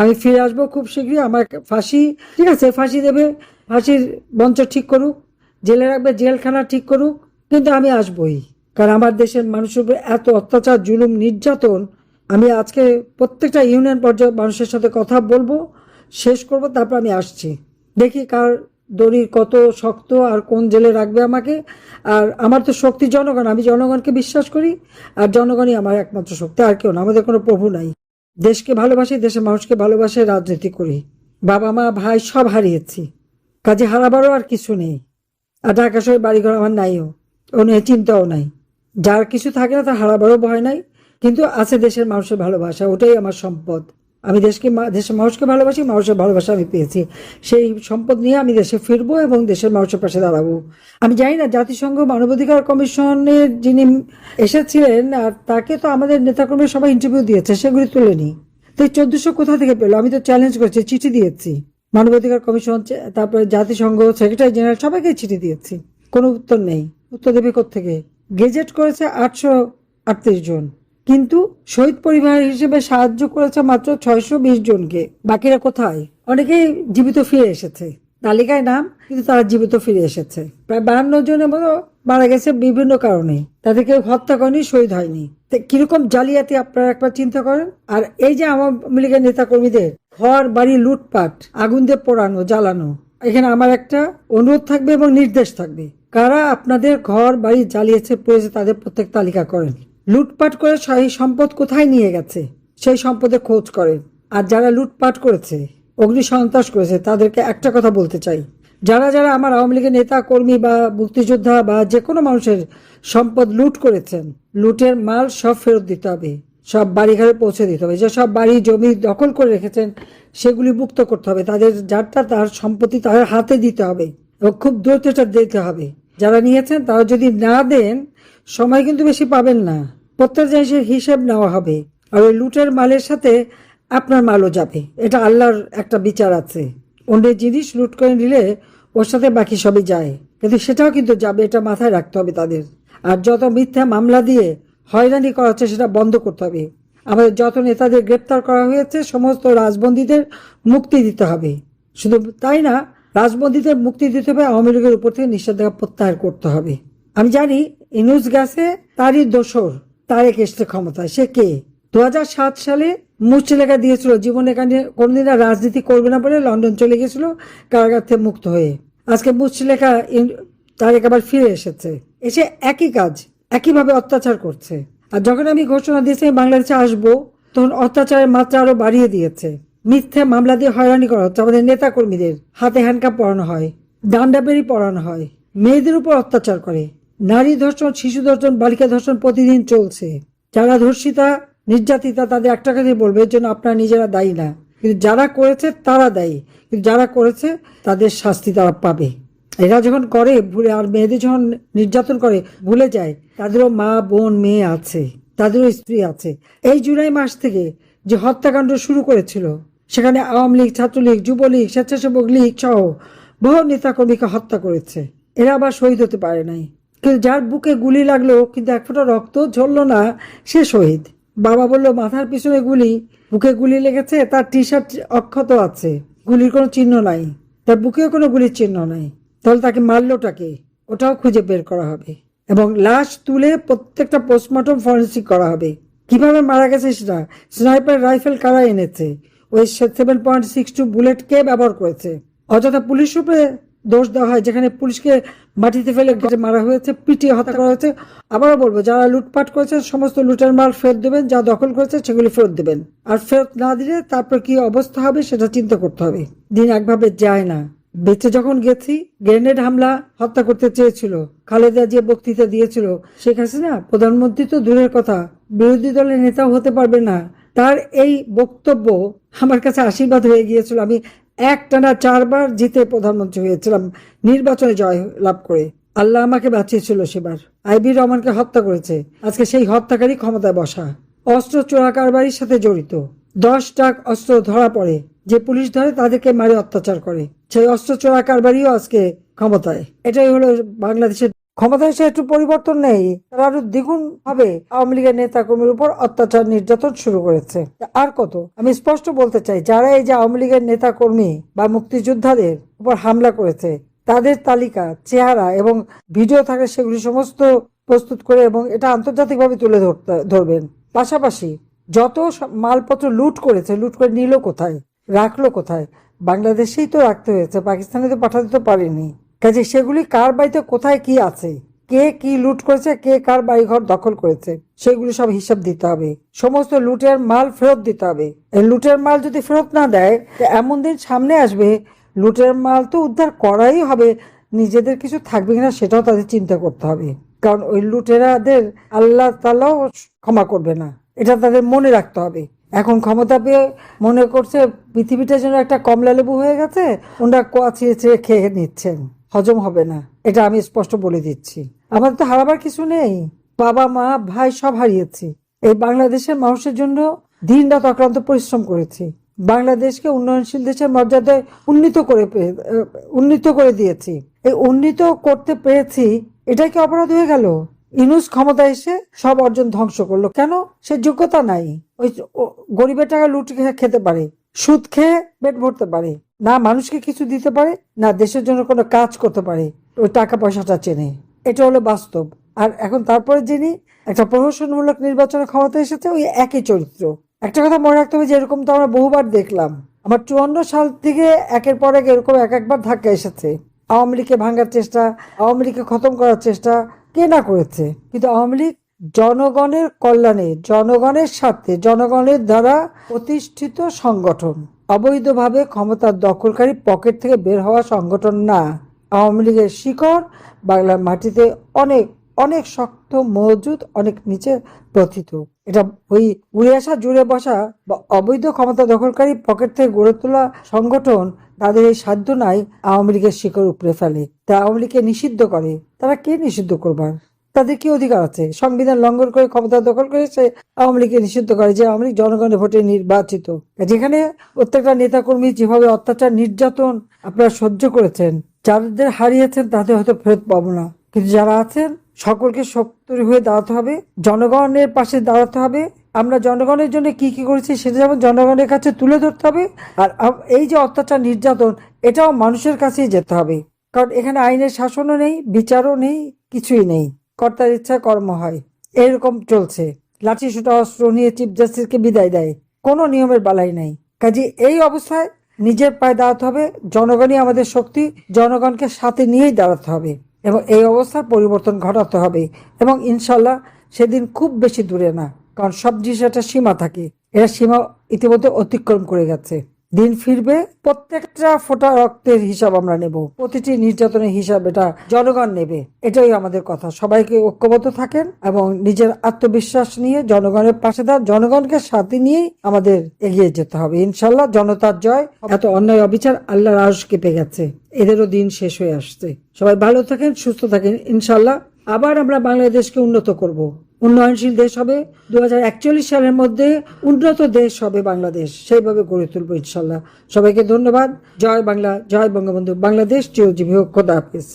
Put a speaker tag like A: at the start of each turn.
A: আমি ফিরে আসবো খুব শীঘ্রই। আমার ফাঁসি ঠিক আছে, ফাঁসি দেবে, ফাঁসির মঞ্চ ঠিক করুক, জেলে রাখবে, জেলখানা ঠিক করুক, কিন্তু আমি আসবই। কারণ আমার দেশের মানুষের উপর এত অত্যাচার, জুলুম, নির্যাতন, আমি আজকে প্রত্যেকটা ইউনিয়ন পর্যায়ে মানুষের সাথে কথা বলবো, শেষ করব, তারপর আমি আসছি। দেখি কার দড়ি কত শক্ত আর কোন জেলে রাখবে আমাকে। আর আমার তো শক্তি জনগণ, আমি জনগণকে বিশ্বাস করি, আর জনগণই আমার একমাত্র শক্তি, আর কেউ না। আমাদের কোনো প্রভু নাই। দেশকে ভালোবাসি, দেশের মানুষকে ভালোবাসে, রাজনীতি করি। বাবা মা ভাই সব হারিয়েছি, কাজে হারাবারও আর কিছু নেই। আর ঢাকা শহরে বাড়িঘর আমার নাইও, ও নিয়ে চিন্তাও নাই। যার কিছু থাকে না তার হারাবারও ভয় নাই, কিন্তু আছে দেশের মানুষের ভালোবাসা, ওটাই আমার সম্পদ। আমি দেশের মানুষকে ভালোবাসি, মানুষের ভালোবাসা আমি পেয়েছি। সেই সম্পদ নিয়ে আমি দেশে ফিরবো এবং দেশের মানুষের পাশে দাঁড়াবো। আমি জানি না জাতিসংঘ মানবাধিকার কমিশনের যিনি এসেছিলেন, আর তাকে তো আমাদের নেতাকর্মী সবাই ইন্টারভিউ দিয়েছে, সেগুলি তুলেনি। তো 1400 কোথা থেকে পেলো? আমি তো চ্যালেঞ্জ করছি, চিঠি দিয়েছি মানবাধিকার কমিশন, তারপরে জাতিসংঘ সেক্রেটারি জেনারেল, সবাইকে চিঠি দিয়েছি, কোনো উত্তর নেই। উত্তর দেবে কোত্থেকে? গেজেট করেছে 838 জন, কিন্তু শহীদ পরিবার হিসেবে সাহায্য করেছে মাত্র 620 জনকে। বাকিরা কোথায়? অনেকেই জীবিত ফিরে এসেছে, তালিকায় নাম, কিন্তু তারা জীবিত ফিরে এসেছে। প্রায় 52 জনের মতো মারা গেছে বিভিন্ন কারণে, তাদেরকে হত্যা করেনি, শহীদ হয়নি। কিরকম জালিয়াতি আপনারা একবার চিন্তা করেন। আর এই যে আওয়ামী লীগের নেতা কর্মীদের ঘর বাড়ি লুটপাট, আগুন দিয়ে পোড়ানো, জ্বালানো, এখানে আমার একটা অনুরোধ থাকবে এবং নির্দেশ থাকবে, কারা আপনাদের ঘর বাড়ি জ্বালিয়েছে, পড়েছে, তাদের প্রত্যেক তালিকা করেন। লুটপাট করে সেই সম্পদ কোথায় নিয়ে গেছে সেই সম্পদের খোঁজ করেন। আর যারা লুটপাট করেছে, অগ্নি সন্ত্রাস করেছে, তাদেরকে একটা কথা বলতে চাই, যারা যারা আমার আওয়ামী লীগের নেতা কর্মী বা মুক্তিযোদ্ধা বা যে কোনো মানুষের সম্পদ লুট করেছেন, লুটের মাল সব ফেরত দিতে হবে, সব বাড়িঘরে পৌঁছে দিতে হবে। যে সব বাড়ি জমি দখল করে রেখেছেন সেগুলি মুক্ত করতে হবে, তাদের যারটা তার সম্পত্তি তাদের হাতে দিতে হবে এবং খুব দ্রুত এটা দিতে হবে। যারা নিয়েছেন তারা যদি না দেন, সময় কিন্তু বেশি পাবেন না, প্রত্যেক জিনিসের হিসেব নেওয়া হবে। আর ওই লুটের মালের সাথে আপনার মালও যাবে, এটা আল্লাহর একটা বিচার আছে। অন্যের জিনিস লুট করে নিলে ওর সাথে বাকি সবই যায়, কিন্তু সেটাও কিন্তু যাবে, এটা মাথায় রাখতে হবে তাদের। আর যত মিথ্যা মামলা দিয়ে হয়রানি করা হচ্ছে সেটা বন্ধ করতে হবে। আমাদের যত নেতাদের গ্রেপ্তার করা হয়েছে সমস্ত রাজবন্দীদের মুক্তি দিতে হবে। শুধু তাই না, রাজবন্দীদের মুক্তি দিতে হবে, আওয়ামী লীগের উপর থেকে নিষেধাজ্ঞা প্রত্যাহার করতে হবে। আমি জানি ইনুস গেছে, তারই দোসর তারেক এসছে ক্ষমতায়। সে কে? 2007 সালে মুচলেখা দিয়েছিল, জীবনে কোনদিন আর রাজনীতি করবে না বলে লন্ডন চলে গেছিল কারাগার থেকে মুক্ত হয়ে। আজকে মুচলেখা তারেক আবার ফিরে এসেছে, এসে একই কাজ, একইভাবে অত্যাচার করছে। আর যখন আমি ঘোষণা দিয়েছি বাংলাদেশে আসবো, তখন অত্যাচারের মাত্রা আরো বাড়িয়ে দিয়েছে। মিথ্যে মামলা দিয়ে হয়রানি করা হচ্ছে, আমাদের নেতা কর্মীদের হাতে হ্যান্ডকাপ পরানো হয়, ডান্ডা বেরি পরানো হয়, মেয়েদের উপর অত্যাচার করে, নারী ধর্ষণ, শিশু ধর্ষণ, বালিকা ধর্ষণ প্রতিদিন চলছে। যারা ধর্ষিতা, নির্যাতিতা, তাদের একটা কথাই বলবে, এর জন্য আপনারা নিজেরা দায়ী না, কিন্তু যারা করেছে তারা দায়ী। কিন্তু যারা করেছে তাদের শাস্তি তারা পাবে। এরা যখন করে ভুলে, আর মেয়েদের যখন নির্যাতন করে ভুলে যায় তাদেরও মা বোন মেয়ে আছে, তাদেরও স্ত্রী আছে। এই জুলাই মাস থেকে যে হত্যাকাণ্ড শুরু করেছিল, সেখানে আওয়ামী লীগ, ছাত্রলীগ, যুবলীগ, স্বেচ্ছাসেবক লীগ সহ বহু নেতাকর্মীকে হত্যা করেছে। এরা আবার শহীদ হতে পারে নাই, কিন্তু যার বুকে গুলি লাগলো কিন্তু এক ফোঁটা রক্ত ঝরলো না, সে শহীদ। বাবা বললো মাথার পিছনে গুলি, বুকে গুলি লেগেছে, তার টি শার্ট অক্ষত আছে, গুলির কোনো চিহ্ন নাই, তার বুকেও কোনো গুলির চিহ্ন নাই। তাহলে তাকে মারলোটাকে, ওটাও খুঁজে বের করা হবে এবং লাশ তুলে প্রত্যেকটা পোস্টমর্টম ফরেন্সিক করা হবে। কিভাবে মারা গেছে সেটা, স্নাইপার রাইফেল কারা এনেছে, ওই 7.62 বুলেট কে ব্যবহার করেছে। অযথা পুলিশ উপরে দোষ দেওয়া হয়, যেখানে পুলিশকে মাটিতে ফেলে মারা হয়েছে, পিটিয়ে হত্যা করা হয়েছে। আবারও বলবো, যারা লুটপাট করেছে সমস্ত লুটের মাল ফেরত দেবেন, যা দখল করেছে সেগুলি ফেরত দেবেন। আর ফেরত না দিলে তারপর কি অবস্থা হবে সেটা চিন্তা করতে হবে। দিন একভাবে যায় না। বেঁচে যখন গেছি, গ্রেনেড হামলা হত্যা করতে চেয়েছিল, খালেদা যে বক্তৃতা দিয়েছিল, শেখ হাসিনা প্রধানমন্ত্রী তো দূরের কথা, বিরোধী দলের নেতাও হতে পারবে না, তার এই বক্তব্য আমার কাছে আশীর্বাদ হয়ে গিয়েছিল। আমি একটানা 4 বার জিতে প্রধানমন্ত্রী হয়েছিলাম, নির্বাচনে জয় লাভ করে। আল্লাহ আমাকে বাঁচিয়েছিল সেবার। আইবি রহমানকে হত্যা করেছে, আজকে সেই হত্যাকারী ক্ষমতায় বসা। অস্ত্র চোরা কারবারির সাথে জড়িত 10 ট্রাক অস্ত্র ধরা পড়ে, যে পুলিশ ধরে তাদেরকে মারে অত্যাচার করে, সেই অস্ত্র চোরা কারবারিও আজকে ক্ষমতায়। এটাই হলো বাংলাদেশের ক্ষমতায় এসে একটু পরিবর্তন নেই, তারা আরো দ্বিগুণ ভাবে আওয়ামী লীগের নেতা কর্মীর উপর অত্যাচার নির্যাতন শুরু করেছে। আর কত, আমি স্পষ্ট বলতে চাই, যারা এই যে আওয়ামী লীগের নেতা কর্মী বা মুক্তিযোদ্ধাদের উপর হামলা করেছে তাদের তালিকা, চেহারা এবং ভিডিও থাকে, সেগুলি সমস্ত প্রস্তুত করে এবং এটা আন্তর্জাতিকভাবে তুলে ধরবেন। পাশাপাশি যত মালপত্র লুট করেছে, লুট করে নিল কোথায়, রাখলো কোথায়, বাংলাদেশেই তো রাখতে হয়েছে, পাকিস্তানে তো পাঠাতে তো পারেনি। কাজে সেগুলি কার বাড়িতে কোথায় কি আছে, কে কি লুট করেছে, কে কার বাড়িঘর দখল করেছে, সেগুলি সব হিসাব দিতে হবে। সমস্ত লুটের মাল ফেরত দিতে হবে। এই লুটের মাল যদি ফেরত না দেয়, এমন দিন সামনে আসবে লুটের মাল তো উদ্ধার করাই হবে, নিজেদের কিছু থাকবে কিনা সেটাও তাদের চিন্তা করতে হবে। কারণ ওই লুটেরাদের আল্লাহ তাআলাও ক্ষমা করবে না, এটা তাদের মনে রাখতে হবে। এখন ক্ষমতা পেয়ে মনে করছে পৃথিবীটা যেন একটা কমলা লেবু হয়ে গেছে, ওনারা কোয়াচিয়ে চেয়ে খেয়ে নিচ্ছেন, হজম হবে না, এটা আমি স্পষ্ট বলে দিচ্ছি। আমাদের তো হারাবার কিছু নেই, বাবা মা ভাই সব হারিয়েছি। এই বাংলাদেশের মানুষের জন্য দিন রাত অক্লান্ত পরিশ্রম করেছি, বাংলাদেশকে উন্নয়নশীল দেশের মর্যাদায় উন্নীত করে দিয়েছি। এই উন্নীত করতে পেরেছি, এটাই কি অপরাধ হয়ে গেল? ইউনূস ক্ষমতা এসে সব অর্জন ধ্বংস করলো কেন? সে যোগ্যতা নাই। ওই গরিবের টাকা লুট খেতে পারে, সুদ খেয়ে পেট ভরতে পারে না, মানুষকে কিছু দিতে পারে না, দেশের জন্য কোনো কাজ করতে পারে, ওই টাকা পয়সাটা চেনে। এটা হলো বাস্তব। আর এখন তারপরে যিনি একটা প্রহসনমূলক নির্বাচনের ক্ষমতা এসেছে, ওই একই চরিত্র। একটা কথা মনে রাখতে হবে যে এরকম তো আমরা বহুবার দেখলাম। আমার 54 সাল থেকে একের পর এক এরকম একবার ধাক্কা এসেছে। আওয়ামী লীগকে ভাঙার চেষ্টা, আওয়ামী লীগকে খতম করার চেষ্টা কে না করেছে, কিন্তু আওয়ামী লীগ জনগণের কল্যাণে, জনগণের স্বার্থে, জনগণের দ্বারা প্রতিষ্ঠিত সংগঠন, অবৈধভাবে ক্ষমতার দখলকারী পকেট থেকে বের হওয়া সংগঠন না। আওয়ামী লীগের শিকড় বাংলার মাটিতে অনেক অনেক শক্ত মজুদ, অনেক নিচে প্রথিত। এটা ওই উড়ে আসা, জুড়ে বসা বা অবৈধ ক্ষমতা দখলকারী পকেট থেকে গড়ে তোলা সংগঠন, তাদের এই সাধ্য নাই আওয়ামী লীগের শিকড় উপড়ে ফেলে, তা আওয়ামী লীগকে নিষিদ্ধ করে। তারা কে নিষিদ্ধ করবার? তাদের কি অধিকার আছে? সংবিধান লঙ্ঘন করে ক্ষমতা দখল করে সে আওয়ামী লীগকে নিষিদ্ধ করে, যে আওয়ামী লীগ জনগণের ভোটে নির্বাচিত। যেখানে প্রত্যেকটা নেতাকর্মী যেভাবে অত্যাচার নির্যাতন আপনারা সহ্য করেছেন, যাদের হারিয়েছেন তাদের হয়তো ফেরত পাবো না, কিন্তু যারা আছেন সকলকে শক্ত হয়ে দাঁড়াতে হবে, জনগণের পাশে দাঁড়াতে হবে। আমরা জনগণের জন্য কি কি করেছি সেটা যেমন জনগণের কাছে তুলে ধরতে হবে, আর এই যে অত্যাচার নির্যাতন, এটাও মানুষের কাছেই যেতে হবে। কারণ এখানে আইনের শাসনও নেই, বিচারও নেই, কিছুই নেই, কর্তার ইচ্ছা কর্ম হয়, এরকম চলছে। লাঠি সোটা অস্ত্র নিয়ে চিফ জাস্টিসকে বিদায় দেয়, কোনো নিয়মের বালাই নাই। কাজে এই অবস্থায় নিজের পায়ে দাঁড়াতে হবে, জনগণই আমাদের শক্তি, জনগণকে সাথে নিয়েই দাঁড়াতে হবে এবং এই অবস্থার পরিবর্তন ঘটাতে হবে। এবং ইনশাল্লাহ সেদিন খুব বেশি দূরে না, কারণ সব জিনিস একটা সীমা থাকে, এরা সীমা ইতিমধ্যে অতিক্রম করে গেছে। দিন ফিরবে, প্রত্যেকটা ফোঁটা রক্তের হিসাব আমরা নেব, প্রতিটি নির্যাতনের হিসাব এটা জনগণ নেবে। এটাই আমাদের কথা। সবাইকে ঐক্যবদ্ধ থাকেন এবং নিজের আত্মবিশ্বাস নিয়ে জনগণের পাশে দাঁড়ান, জনগণকে সাথে নিয়েই আমাদের এগিয়ে যেতে হবে। ইনশাল্লাহ জনতার জয়। এত অন্যায় অবিচার আল্লাহর আরশ কেঁপে গেছে, এদেরও দিন শেষ হয়ে আসছে। সবাই ভালো থাকেন, সুস্থ থাকেন। ইনশাল্লাহ আবার আমরা বাংলাদেশকে উন্নত করব, উন্নয়নশীল দেশ হবে। 2041 সালের মধ্যে উন্নত দেশ হবে বাংলাদেশ, সেইভাবে গড়ে তুলবো ইনশাল্লাহ। সবাইকে ধন্যবাদ। জয় বাংলা, জয় বঙ্গবন্ধু। বাংলাদেশ চিরজীবী হোক। খোদা হাফেজ।